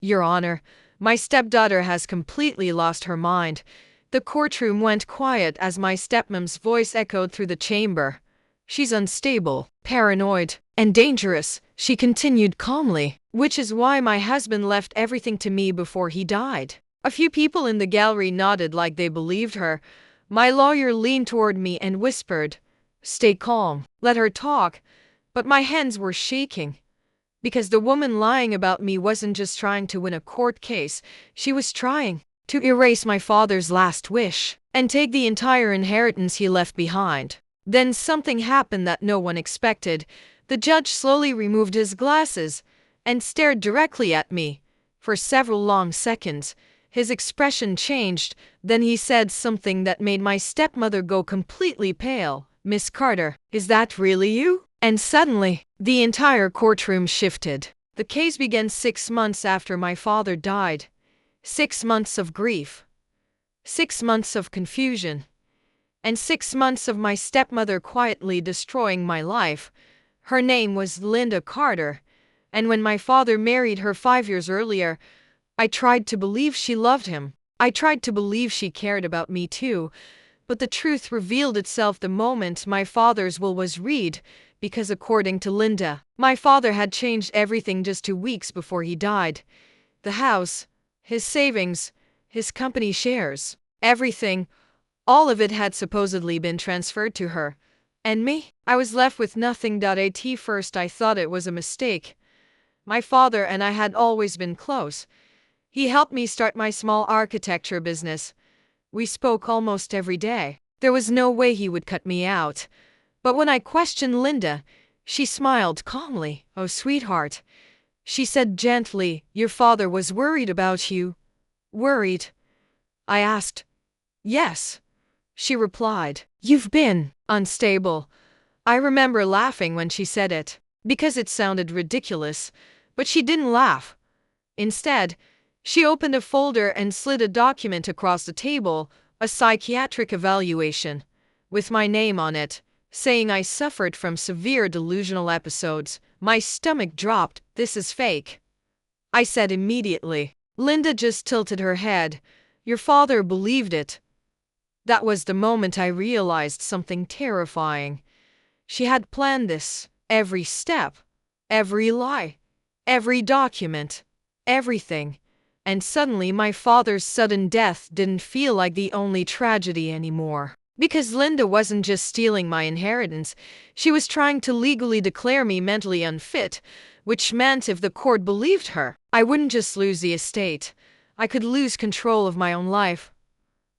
Your Honor, my stepdaughter has completely lost her mind. The courtroom went quiet as my stepmom's voice echoed through the chamber. She's unstable, paranoid, and dangerous, she continued calmly, which is why my husband left everything to me before he died. A few people in the gallery nodded like they believed her. My lawyer leaned toward me and whispered, "Stay calm, let her talk." But my hands were shaking. Because the woman lying about me wasn't just trying to win a court case, she was trying to erase my father's last wish and take the entire inheritance he left behind. Then something happened that no one expected. The judge slowly removed his glasses and stared directly at me. For several long seconds, his expression changed. Then he said something that made my stepmother go completely pale. "Miss Carter, is that really you?" And suddenly, the entire courtroom shifted. The case began 6 months after my father died. 6 months of grief. 6 months of confusion. And 6 months of my stepmother quietly destroying my life. Her name was Linda Carter, and when my father married her 5 years earlier, I tried to believe she loved him. I tried to believe she cared about me too, but the truth revealed itself the moment my father's will was read, because according to Linda, my father had changed everything just 2 weeks before he died. The house, his savings, his company shares, everything. All of it had supposedly been transferred to her. And me? I was left with nothing. At first I thought it was a mistake. My father and I had always been close. He helped me start my small architecture business. We spoke almost every day. There was no way he would cut me out. But when I questioned Linda, she smiled calmly. "Oh, sweetheart," she said gently, "your father was worried about you." "Worried?" I asked. "Yes," she replied. "You've been unstable." I remember laughing when she said it, because it sounded ridiculous, but she didn't laugh. Instead, she opened a folder and slid a document across the table, a psychiatric evaluation, with my name on it, saying I suffered from severe delusional episodes. My stomach dropped. "This is fake," I said immediately. Linda just tilted her head. "Your father believed it." That was the moment I realized something terrifying. She had planned this, every step, every lie, every document, everything. And suddenly my father's sudden death didn't feel like the only tragedy anymore. Because Linda wasn't just stealing my inheritance, she was trying to legally declare me mentally unfit, which meant if the court believed her, I wouldn't just lose the estate, I could lose control of my own life.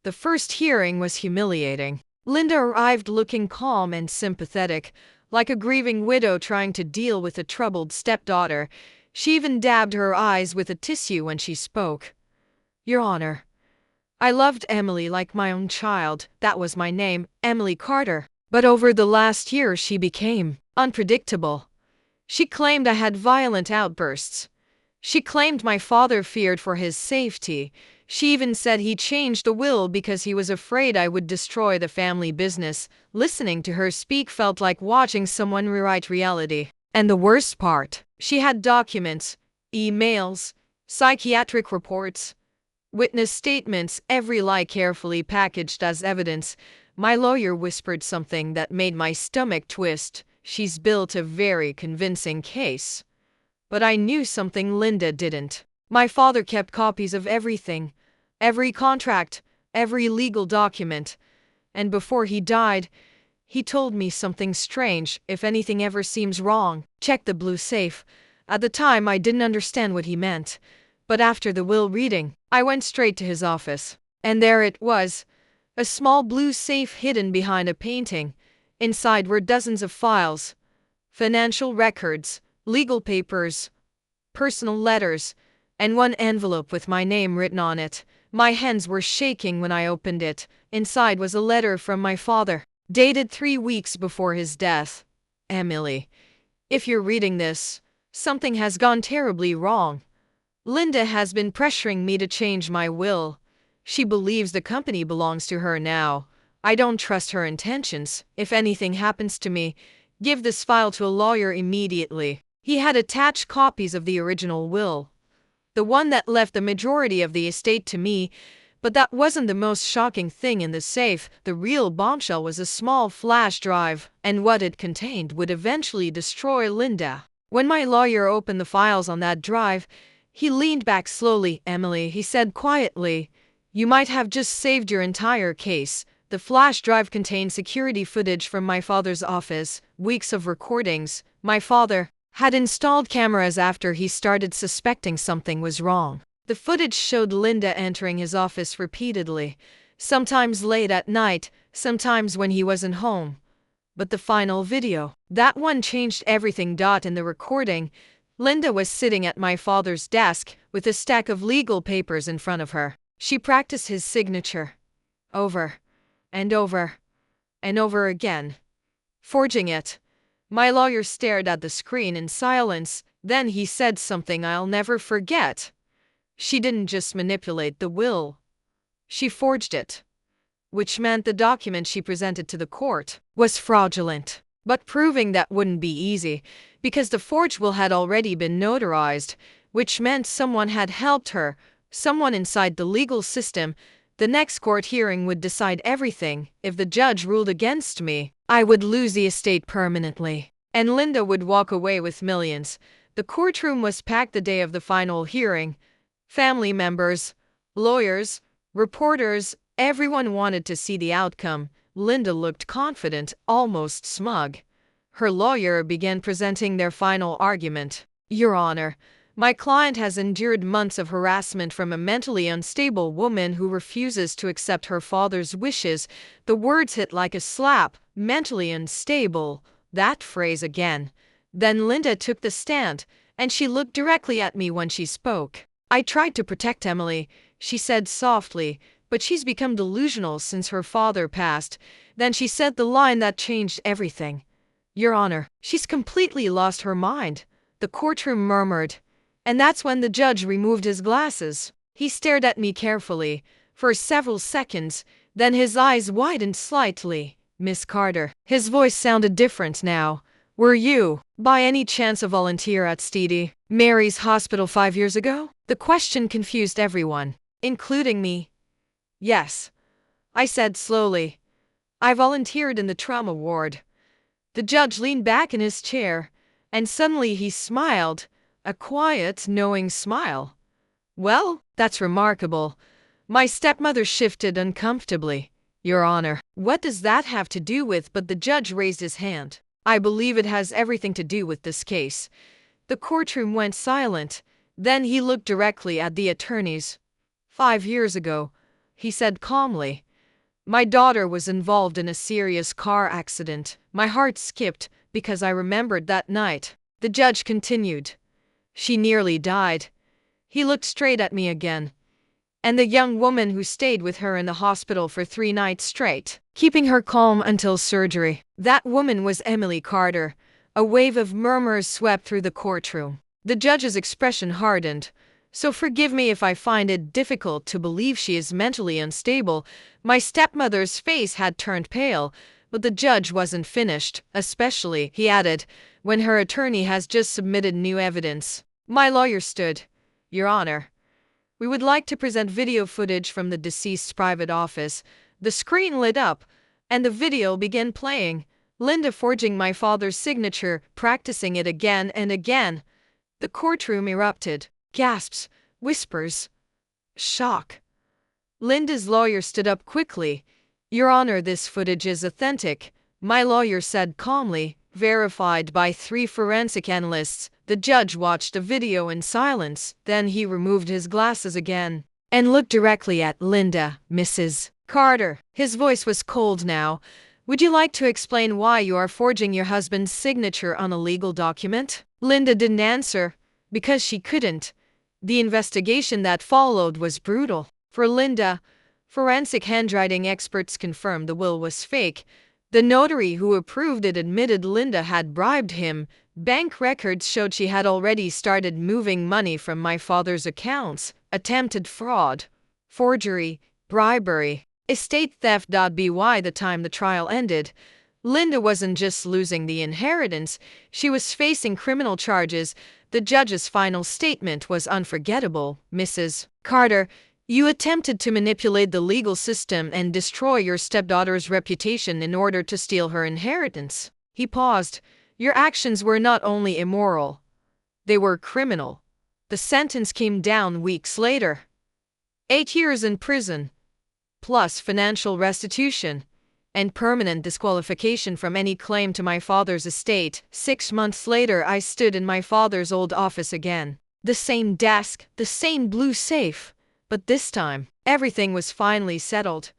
The first hearing was humiliating. Linda arrived looking calm and sympathetic, like a grieving widow trying to deal with a troubled stepdaughter. She even dabbed her eyes with a tissue when she spoke. "Your Honor, I loved Emily like my own child." That was my name, Emily Carter. But over the last year she became unpredictable. She claimed I had violent outbursts. She claimed my father feared for his safety. She even said he changed the will because he was afraid I would destroy the family business. Listening to her speak felt like watching someone rewrite reality. And the worst part, she had documents, emails, psychiatric reports, witness statements, every lie carefully packaged as evidence. My lawyer whispered something that made my stomach twist. "She's built a very convincing case." But I knew something Linda didn't. My father kept copies of everything, every contract, every legal document. And before he died, he told me something strange. "If anything ever seems wrong, check the blue safe." At the time, I didn't understand what he meant. But after the will reading, I went straight to his office. And there it was, a small blue safe hidden behind a painting. Inside were dozens of files, financial records, legal papers, personal letters, and one envelope with my name written on it. My hands were shaking when I opened it. Inside was a letter from my father, dated 3 weeks before his death. "Emily, if you're reading this, something has gone terribly wrong. Linda has been pressuring me to change my will. She believes the company belongs to her now. I don't trust her intentions. If anything happens to me, give this file to a lawyer immediately." He had attached copies of the original will, the one that left the majority of the estate to me. But that wasn't the most shocking thing in the safe. The real bombshell was a small flash drive, and what it contained would eventually destroy Linda. When my lawyer opened the files on that drive, he leaned back slowly. "Emily," he said quietly, "you might have just saved your entire case. The flash drive contained security footage from my father's office, weeks of recordings. My father had installed cameras after he started suspecting something was wrong. The footage showed Linda entering his office repeatedly, sometimes late at night, sometimes when he wasn't home. But the final video, that one changed everything. In the recording, Linda was sitting at my father's desk with a stack of legal papers in front of her. She practiced his signature over and over and over again, forging it. My lawyer stared at the screen in silence. Then he said something I'll never forget. "She didn't just manipulate the will, she forged it." Which meant the document she presented to the court was fraudulent. But proving that wouldn't be easy, because the forged will had already been notarized, which meant someone had helped her, someone inside the legal system. The next court hearing would decide everything. If the judge ruled against me, I would lose the estate permanently, and Linda would walk away with millions. The courtroom was packed the day of the final hearing. Family members, lawyers, reporters, everyone wanted to see the outcome. Linda looked confident, almost smug. Her lawyer began presenting their final argument. "Your Honor, my client has endured months of harassment from a mentally unstable woman who refuses to accept her father's wishes." The words hit like a slap. Mentally unstable. That phrase again. Then Linda took the stand, and she looked directly at me when she spoke. "I tried to protect Emily," she said softly, "but she's become delusional since her father passed." Then she said the line that changed everything. "Your Honor, she's completely lost her mind." The courtroom murmured. And that's when the judge removed his glasses. He stared at me carefully for several seconds, then his eyes widened slightly. "Miss Carter." His voice sounded different now. "Were you, by any chance, a volunteer at Mary's hospital 5 years ago?" The question confused everyone, including me. "Yes," I said slowly. "I volunteered in the trauma ward." The judge leaned back in his chair, and suddenly he smiled, a quiet, knowing smile. "Well, that's remarkable." My stepmother shifted uncomfortably. "Your Honor, what does that have to do with?" But the judge raised his hand. "I believe it has everything to do with this case." The courtroom went silent. Then he looked directly at the attorneys. "5 years ago," he said calmly, "my daughter was involved in a serious car accident." My heart skipped because I remembered that night. The judge continued. "She nearly died." He looked straight at me again. "And the young woman who stayed with her in the hospital for 3 nights straight, keeping her calm until surgery. That woman was Emily Carter." A wave of murmurs swept through the courtroom. The judge's expression hardened. "So forgive me if I find it difficult to believe she is mentally unstable." My stepmother's face had turned pale, but the judge wasn't finished, "especially," he added, "when her attorney has just submitted new evidence." My lawyer stood. "Your Honor, we would like to present video footage from the deceased's private office." The screen lit up, and the video began playing. Linda forging my father's signature, practicing it again and again. The courtroom erupted. Gasps, whispers, shock. Linda's lawyer stood up quickly. "Your Honor, this footage is authentic," my lawyer said calmly, "verified by 3 forensic analysts." The judge watched the video in silence. Then he removed his glasses again and looked directly at Linda. "Mrs. Carter." His voice was cold now. "Would you like to explain why you are forging your husband's signature on a legal document?" Linda didn't answer, because she couldn't. The investigation that followed was brutal. For Linda, forensic handwriting experts confirmed the will was fake. The notary who approved it admitted Linda had bribed him. Bank records showed she had already started moving money from my father's accounts. Attempted fraud, forgery, bribery, estate theft. By the time the trial ended, Linda wasn't just losing the inheritance, she was facing criminal charges. The judge's final statement was unforgettable. Mrs. Carter, you attempted to manipulate the legal system and destroy your stepdaughter's reputation in order to steal her inheritance. He paused. Your actions were not only immoral, they were criminal. The sentence came down weeks later. 8 years in prison, plus financial restitution, and permanent disqualification from any claim to my father's estate. 6 months later, I stood in my father's old office again. The same desk, the same blue safe. But this time, everything was finally settled.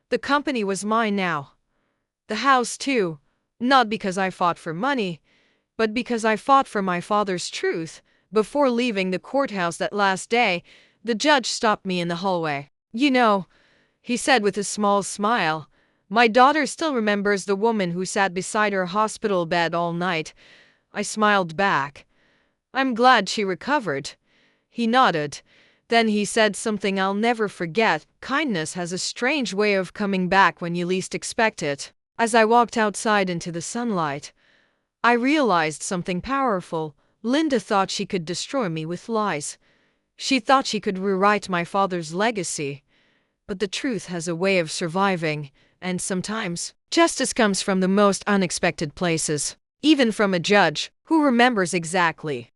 The company was mine now. The house, too. Not because I fought for money, but because I fought for my father's truth. Before leaving the courthouse that last day, the judge stopped me in the hallway. You know, he said with a small smile, my daughter still remembers the woman who sat beside her hospital bed all night. I smiled back. I'm glad she recovered. He nodded. Then he said something I'll never forget. Kindness has a strange way of coming back when you least expect it. As I walked outside into the sunlight, I realized something powerful. Linda thought she could destroy me with lies. She thought she could rewrite my father's legacy. But the truth has a way of surviving, and sometimes justice comes from the most unexpected places, even from a judge who remembers exactly